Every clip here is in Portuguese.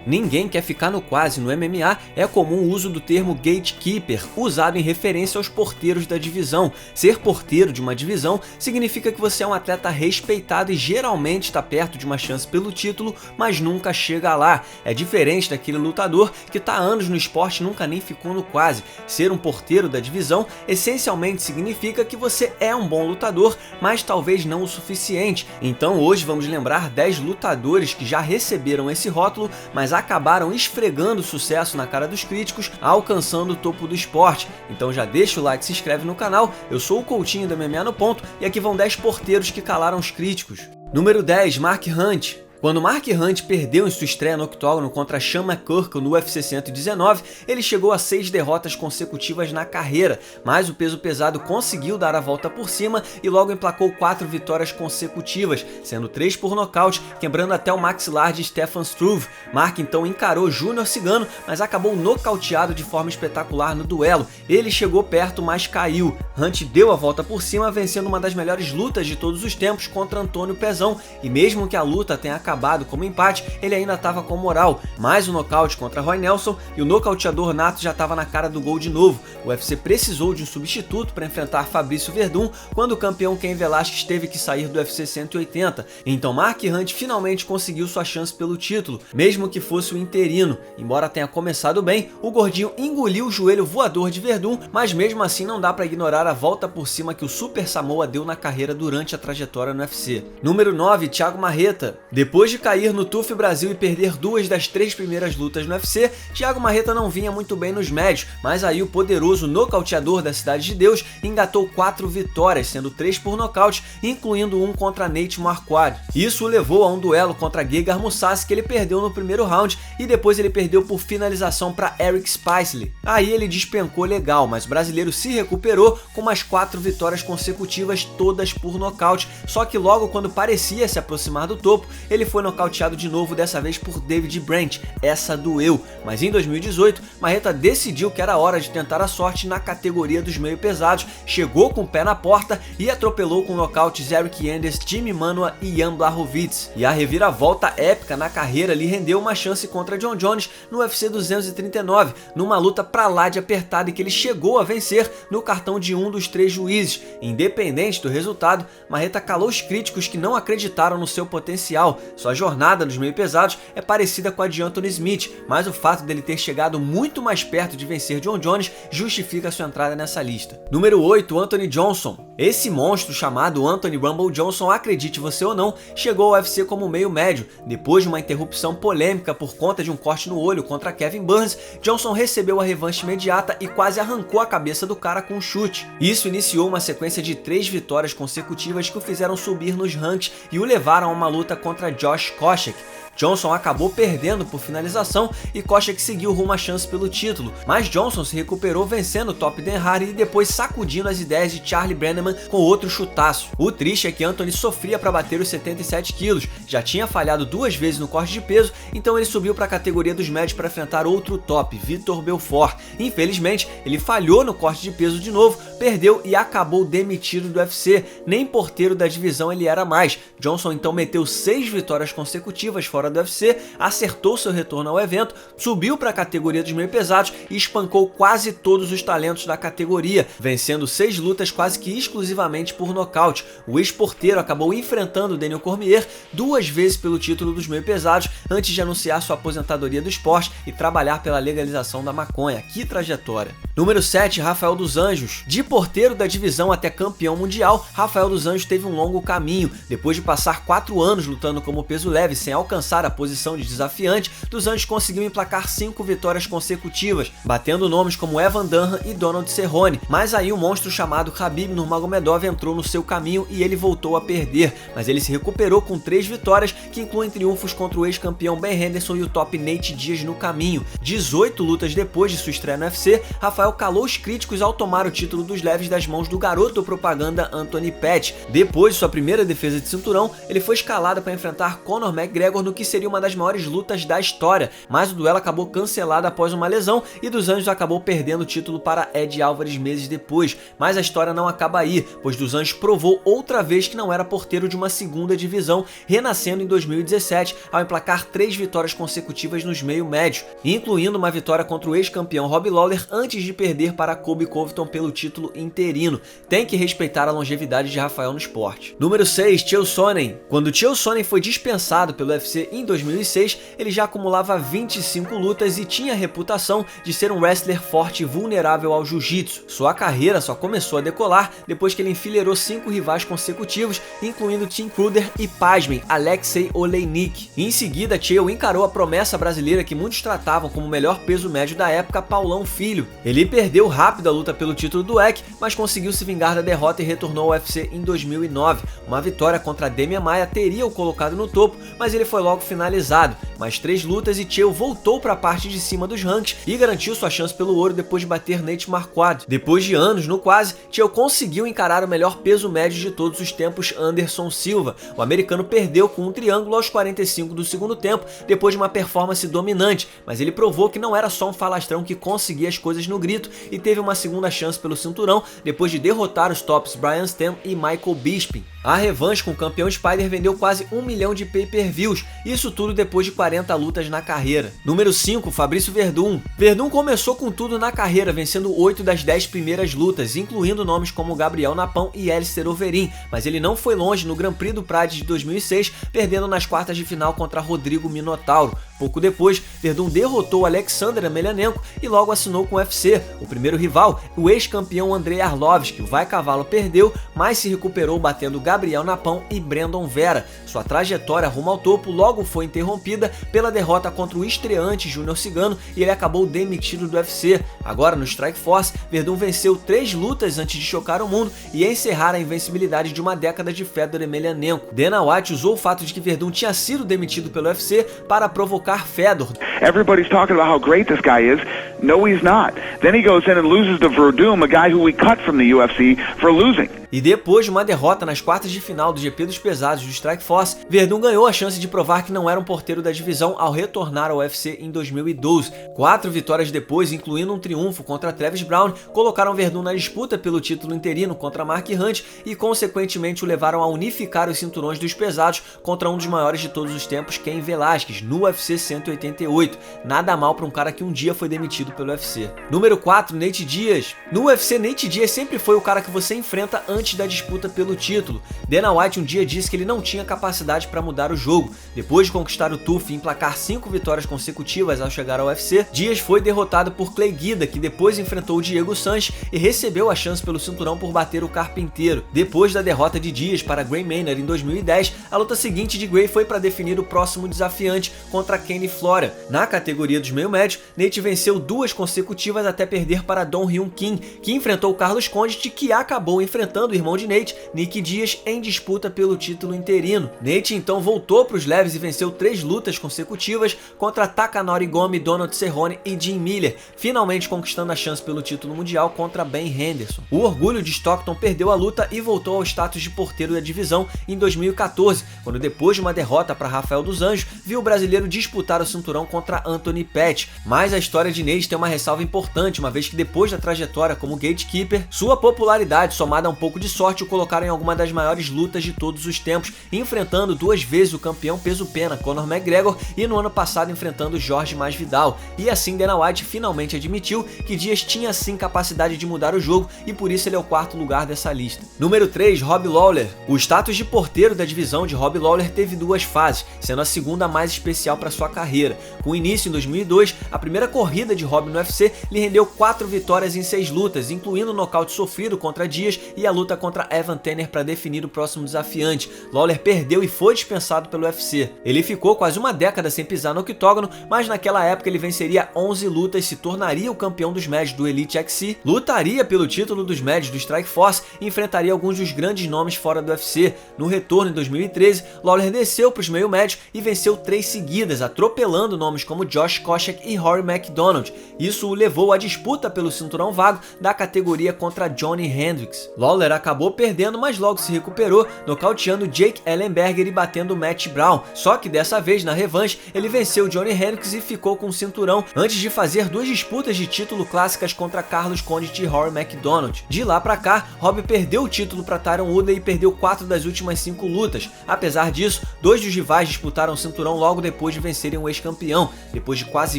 Ninguém quer ficar no quase. No MMA é comum o uso do termo gatekeeper, usado em referência aos porteiros da divisão. Ser porteiro de uma divisão significa que você é um atleta respeitado e geralmente está perto de uma chance pelo título, mas nunca chega lá. É diferente daquele lutador que está há anos no esporte e nunca nem ficou no quase. Ser um porteiro da divisão essencialmente significa que você é um bom lutador, mas talvez não o suficiente. Então hoje vamos lembrar 10 lutadores que já receberam esse rótulo, mas acabaram esfregando sucesso na cara dos críticos, alcançando o topo do esporte. Então já deixa o like e se inscreve no canal. Eu sou o Coutinho da MMA no Ponto e aqui vão 10 porteiros que calaram os críticos. Número 10, Mark Hunt. Quando Mark Hunt perdeu em sua estreia no octógono contra Sean McCurkle no UFC 119, ele chegou a 6 derrotas consecutivas na carreira, mas o peso pesado conseguiu dar a volta por cima e logo emplacou 4 vitórias consecutivas, sendo 3 por nocaute, quebrando até o maxilar de Stefan Struve. Mark então encarou Júnior Cigano, mas acabou nocauteado de forma espetacular no duelo. Ele chegou perto, mas caiu. Hunt deu a volta por cima, vencendo uma das melhores lutas de todos os tempos contra Antônio Pezão, e mesmo que a luta tenha acabado como empate, ele ainda estava com moral. Mais um nocaute contra Roy Nelson e o nocauteador nato já estava na cara do gol de novo. O UFC precisou de um substituto para enfrentar Fabrício Verdun quando o campeão Cain Velasquez teve que sair do UFC 180. Então Mark Hunt finalmente conseguiu sua chance pelo título, mesmo que fosse o interino. Embora tenha começado bem, o gordinho engoliu o joelho voador de Verdun, mas mesmo assim não dá para ignorar a volta por cima que o Super Samoa deu na carreira durante a trajetória no UFC. Número 9, Thiago Marreta. Depois de cair no TUF Brasil e perder 2 das 3 primeiras lutas no UFC, Thiago Marreta não vinha muito bem nos médios, mas aí o poderoso nocauteador da Cidade de Deus engatou 4 vitórias, sendo 3 por nocaute, incluindo um contra Nate Marquardt. Isso o levou a um duelo contra Gegard Mousasi que ele perdeu no primeiro round e depois ele perdeu por finalização para Eric Spicely. Aí ele despencou legal, mas o brasileiro se recuperou com mais 4 vitórias consecutivas, todas por nocaute, só que logo quando parecia se aproximar do topo, ele foi nocauteado de novo, dessa vez por David Brandt. Essa doeu, mas em 2018, Marreta decidiu que era hora de tentar a sorte na categoria dos meio pesados, chegou com o pé na porta e atropelou com nocautes Eric Enders, Jimmy Manuwa e Jan Blachowicz. E a reviravolta épica na carreira lhe rendeu uma chance contra John Jones no UFC 239, numa luta pra lá de apertada e que ele chegou a vencer no cartão de um dos 3 juízes. Independente do resultado, Marreta calou os críticos que não acreditaram no seu potencial. Sua jornada nos meio pesados é parecida com a de Anthony Smith, mas o fato dele ter chegado muito mais perto de vencer John Jones justifica sua entrada nessa lista. Número 8, Anthony Johnson. Esse monstro chamado Anthony Rumble Johnson, acredite você ou não, chegou ao UFC como meio médio. Depois de uma interrupção polêmica por conta de um corte no olho contra Kevin Burns, Johnson recebeu a revanche imediata e quase arrancou a cabeça do cara com um chute. Isso iniciou uma sequência de 3 vitórias consecutivas que o fizeram subir nos rankings e o levaram a uma luta contra Josh Koscheck. Johnson acabou perdendo por finalização e Koscheck seguiu rumo à chance pelo título, mas Johnson se recuperou vencendo Top Dan Hardy e depois sacudindo as ideias de Charlie Brenneman com outro chutaço. O triste é que Anthony sofria para bater os 77 quilos, já tinha falhado 2 vezes no corte de peso, então ele subiu para a categoria dos médios para enfrentar outro top, Vitor Belfort. Infelizmente, ele falhou no corte de peso de novo, perdeu e acabou demitido do UFC, nem porteiro da divisão ele era mais. Johnson então meteu 6 vitórias consecutivas fora do UFC, acertou seu retorno ao evento, subiu para a categoria dos meio pesados e espancou quase todos os talentos da categoria, vencendo 6 lutas quase que exclusivamente por nocaute. O ex-porteiro acabou enfrentando Daniel Cormier 2 vezes pelo título dos meio pesados antes de anunciar sua aposentadoria do esporte e trabalhar pela legalização da maconha. Que trajetória! Número 7, Rafael dos Anjos. De porteiro da divisão até campeão mundial, Rafael dos Anjos teve um longo caminho. Depois de passar 4 anos lutando como peso leve sem alcançar a posição de desafiante, dos Anjos conseguiu emplacar 5 vitórias consecutivas, batendo nomes como Evan Dunham e Donald Cerrone. Mas aí um monstro chamado Khabib Nurmagomedov entrou no seu caminho e ele voltou a perder, mas ele se recuperou com 3 vitórias, que incluem triunfos contra o ex-campeão Ben Henderson e o top Nate Diaz no caminho. 18 lutas depois de sua estreia no UFC, Rafael calou os críticos ao tomar o título dos leves das mãos do garoto propaganda Anthony Pettis. Depois de sua primeira defesa de cinturão, ele foi escalado para enfrentar Conor McGregor no que seria uma das maiores lutas da história, mas o duelo acabou cancelado após uma lesão e Dos Anjos acabou perdendo o título para Ed Álvares meses depois. Mas a história não acaba aí, pois Dos Anjos provou outra vez que não era porteiro de uma segunda divisão, renascendo em 2017 ao emplacar 3 vitórias consecutivas nos meio-médios, incluindo uma vitória contra o ex-campeão Robbie Lawler antes de perder para Colby Covington pelo título interino. Tem que respeitar a longevidade de Rafael no esporte. Número 6, Chael Sonnen. Quando Chael Sonnen foi dispensado pelo UFC em 2006, ele já acumulava 25 lutas e tinha a reputação de ser um wrestler forte e vulnerável ao jiu-jitsu. Sua carreira só começou a decolar depois que ele enfileirou 5 rivais consecutivos, incluindo Tim Kruder e, pasmem, Alexei Oleinik. Em seguida, Chael encarou a promessa brasileira que muitos tratavam como o melhor peso médio da época, Paulão Filho. Ele perdeu rápido a luta pelo título do WEC, mas conseguiu se vingar da derrota e retornou ao UFC em 2009. Uma vitória contra Demian Maia teria o colocado no topo, mas ele foi logo finalizado. Mais 3 lutas e Chael voltou para a parte de cima dos rankings e garantiu sua chance pelo ouro depois de bater Nate Marquardt. Depois de anos no quase, Chael conseguiu encarar o melhor peso médio de todos os tempos, Anderson Silva. O americano perdeu com um triângulo aos 45 do segundo tempo, depois de uma performance dominante, mas ele provou que não era só um falastrão que conseguia as coisas no grito e teve uma segunda chance pelo cinturão depois de derrotar os tops Brian Stann e Michael Bisping. A revanche com o campeão Spider vendeu quase 1 milhão de pay-per-views, isso tudo depois de 40 lutas na carreira. Número 5, Fabrício Werdum. Werdum começou com tudo na carreira, vencendo 8 das 10 primeiras lutas, incluindo nomes como Gabriel Napão e Alistair Overeem, mas ele não foi longe no Grand Prix do Pride de 2006, perdendo nas quartas de final contra Rodrigo Minotauro. Pouco depois, Werdum derrotou Alexander Emelianenko e logo assinou com o UFC. O primeiro rival, o ex-campeão Andrei Arlovski. O Vai Cavalo perdeu, mas se recuperou batendo Gabriel Napão e Brandon Vera. Sua trajetória rumo ao topo logo foi interrompida pela derrota contra o estreante Júnior Cigano e ele acabou demitido do UFC. Agora no Strikeforce, Werdum venceu 3 lutas antes de chocar o mundo e encerrar a invencibilidade de uma década de Fedor Emelianenko. Dana White usou o fato de que Werdum tinha sido demitido pelo UFC para provocar Fedor. Everybody's talking about how great this guy is. No, he's not. Then he goes in and loses to Werdum, a guy who we cut from the UFC for losing. E depois de uma derrota nas quartas de final do GP dos pesados do Strikeforce, Werdum ganhou a chance de provar que não era um porteiro da divisão ao retornar ao UFC em 2012. 4 vitórias depois, incluindo um triunfo contra Travis Brown, colocaram Werdum na disputa pelo título interino contra Mark Hunt e consequentemente o levaram a unificar os cinturões dos pesados contra um dos maiores de todos os tempos, Cain Velasquez, no UFC 188. Nada mal para um cara que um dia foi demitido pelo UFC. Número 4, Nate Diaz. No UFC, Nate Diaz sempre foi o cara que você enfrenta antes da disputa pelo título. Dana White um dia disse que ele não tinha capacidade para mudar o jogo. Depois de conquistar o TUF e emplacar 5 vitórias consecutivas ao chegar ao UFC, Diaz foi derrotado por Clay Guida, que depois enfrentou o Diego Sanches e recebeu a chance pelo cinturão por bater o Carpinteiro. Depois da derrota de Diaz para Gray Maynard em 2010, a luta seguinte de Gray foi para definir o próximo desafiante contra Kenny Flora. Na categoria dos meio-médios, Nate venceu 2 consecutivas até perder para Dong Hyun Kim, que enfrentou Carlos Condit, que acabou enfrentando o irmão de Nate, Nick Diaz, em disputa pelo título interino. Nate então voltou para os leves e venceu 3 lutas consecutivas contra Takanori Gomi, Donald Cerrone e Jim Miller, finalmente conquistando a chance pelo título mundial contra Ben Henderson. O orgulho de Stockton perdeu a luta e voltou ao status de porteiro da divisão em 2014, quando depois de uma derrota para Rafael dos Anjos, viu o brasileiro disputar o cinturão contra Anthony Pettis. Mas a história de Nate tem uma ressalva importante, uma vez que depois da trajetória como gatekeeper, sua popularidade somada a um pouco de sorte o colocaram em alguma das maiores lutas de todos os tempos, enfrentando 2 vezes o campeão peso-pena Conor McGregor e no ano passado enfrentando Jorge Masvidal. E assim Dana White finalmente admitiu que Diaz tinha sim capacidade de mudar o jogo e por isso ele é o 4º lugar dessa lista. Número 3, Robbie Lawler. O status de porteiro da divisão de Robbie Lawler teve 2 fases, sendo a segunda mais especial para sua carreira. Com início em 2002, a primeira corrida de Robbie no UFC lhe rendeu 4 vitórias em 6 lutas, incluindo o nocaute sofrido contra Diaz e a luta contra Evan Tanner para definir o próximo desafiante. Lawler perdeu e foi dispensado pelo UFC. Ele ficou quase uma década sem pisar no octógono, mas naquela época ele venceria 11 lutas, se tornaria o campeão dos médios do Elite XC, lutaria pelo título dos médios do Strikeforce e enfrentaria alguns dos grandes nomes fora do UFC. No retorno em 2013, Lawler desceu para os meio médios e venceu 3 seguidas, atropelando nomes como Josh Koscheck e Rory MacDonald. Isso o levou à disputa pelo cinturão vago da categoria contra Johnny Hendricks. Lawler acabou perdendo, mas logo se recuperou, nocauteando Jake Ellenberger e batendo Matt Brown. Só que dessa vez, na revanche, ele venceu Johnny Hendricks e ficou com o cinturão antes de fazer 2 disputas de título clássicas contra Carlos Condit e Rory MacDonald. De lá pra cá, Robbie perdeu o título para Tyron Woodley e perdeu 4 das últimas 5 lutas. Apesar disso, 2 dos rivais disputaram o cinturão logo depois de vencerem o ex-campeão. Depois de quase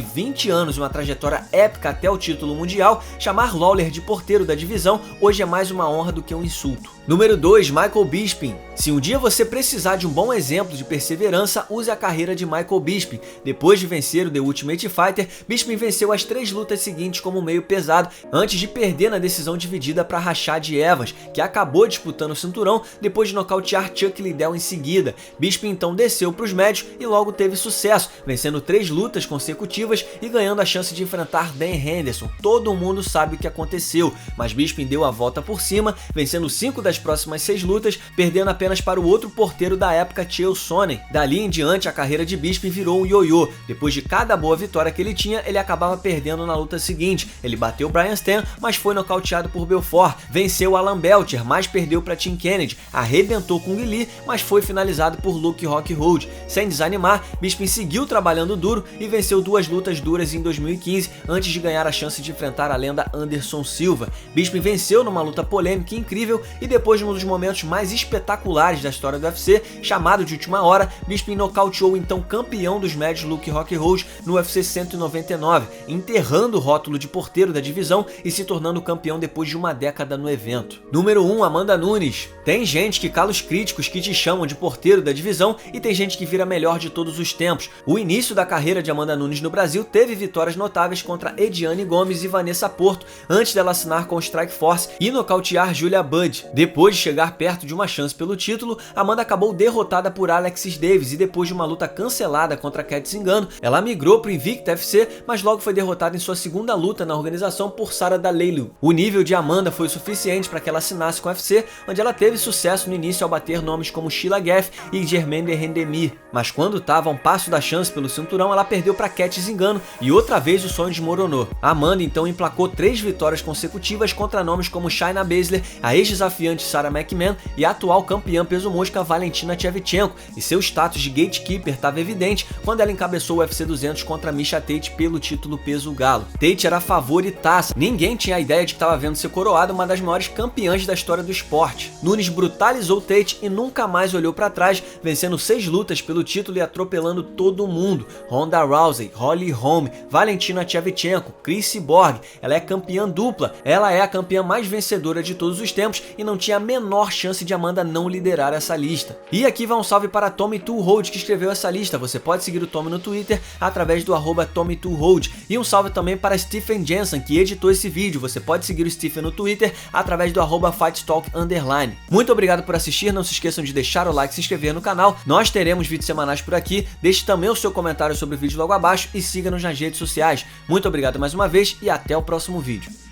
20 anos e uma trajetória épica até o título mundial, chamar Lawler de porteiro da divisão hoje é mais uma honra do que um insulto. Número 2, Michael Bisping. Se um dia você precisar de um bom exemplo de perseverança, use a carreira de Michael Bisping. Depois de vencer o The Ultimate Fighter, Bisping venceu as 3 lutas seguintes como meio pesado, antes de perder na decisão dividida para Rashad Evans, que acabou disputando o cinturão depois de nocautear Chuck Liddell em seguida. Bisping então desceu para os médios e logo teve sucesso, vencendo 3 lutas consecutivas e ganhando a chance de enfrentar Dan Henderson. Todo mundo sabe o que aconteceu, mas Bisping deu a volta por cima, vencendo 5 das próximas 6 lutas, perdendo apenas para o outro porteiro da época, Chael Sonnen. Dali em diante, a carreira de Bisping virou um ioiô. Depois de cada boa vitória que ele tinha, ele acabava perdendo na luta seguinte. Ele bateu Brian Stann, mas foi nocauteado por Belfort, venceu Alan Belcher, mas perdeu para Tim Kennedy, arrebentou com Lee, mas foi finalizado por Luke Rockhold. Sem desanimar, Bisping seguiu trabalhando duro e venceu 2 lutas duras em 2015, antes de ganhar a chance de enfrentar a lenda Anderson Silva. Bisping venceu numa luta polêmica e incrível, e depois de um dos momentos mais espetaculares da história do UFC, chamado de última hora, Bisping nocauteou o então campeão dos médios Luke Rockhold no UFC 199, enterrando o rótulo de porteiro da divisão e se tornando campeão depois de uma década no evento. Número 1, Amanda Nunes. Tem gente que cala os críticos que te chamam de porteiro da divisão e tem gente que vira melhor de todos os tempos. O início da carreira de Amanda Nunes no Brasil teve vitórias notáveis contra Ediane Gomes e Vanessa Porto, antes dela assinar com o Strikeforce e nocautear Julia Budd. Depois de chegar perto de uma chance pelo título, Amanda acabou derrotada por Alexis Davis e depois de uma luta cancelada contra Cat Zingano, ela migrou para o Invicta FC, mas logo foi derrotada em sua segunda luta na organização por Sarah Dalleilu. O nível de Amanda foi o suficiente para que ela assinasse com o UFC, onde ela teve sucesso no início ao bater nomes como Sheila Gaff e Germaine Rendemir, mas quando estava a um passo da chance pelo cinturão, ela perdeu para Cat Zingano e outra vez o sonho desmoronou. Amanda então emplacou 3 vitórias consecutivas contra nomes como Shayna Baszler, a ex-desafiante Sarah McMahon e a atual campeã peso mosca Valentina Shevchenko, e seu status de gatekeeper estava evidente quando ela encabeçou o UFC 200 contra Miesha Tate pelo título peso galo. Tate era favoritaça, ninguém tinha a ideia de que estava vendo ser coroada uma das maiores campeãs da história do esporte. Nunes brutalizou Tate e nunca mais olhou para trás, vencendo 6 lutas pelo título e atropelando todo mundo. Ronda Rousey, Holly Holm, Valentina Shevchenko, Cris Cyborg. Ela é campeã dupla, ela é a campeã mais vencedora de todos os tempos e não tinha a menor chance de Amanda não liderar essa lista. E aqui vai um salve para Tommy Tuhold, que escreveu essa lista. Você pode seguir o Tommy no Twitter através do @TommyTuhold. E um salve também para Stephen Jensen, que editou esse vídeo. Você pode seguir o Stephen no Twitter através do @FightTalk_. Muito obrigado por assistir, não se esqueçam de deixar o like e se inscrever no canal. Nós teremos vídeos semanais por aqui. Deixe também o seu comentário sobre o vídeo logo abaixo e siga-nos nas redes sociais. Muito obrigado mais uma vez e até o próximo vídeo.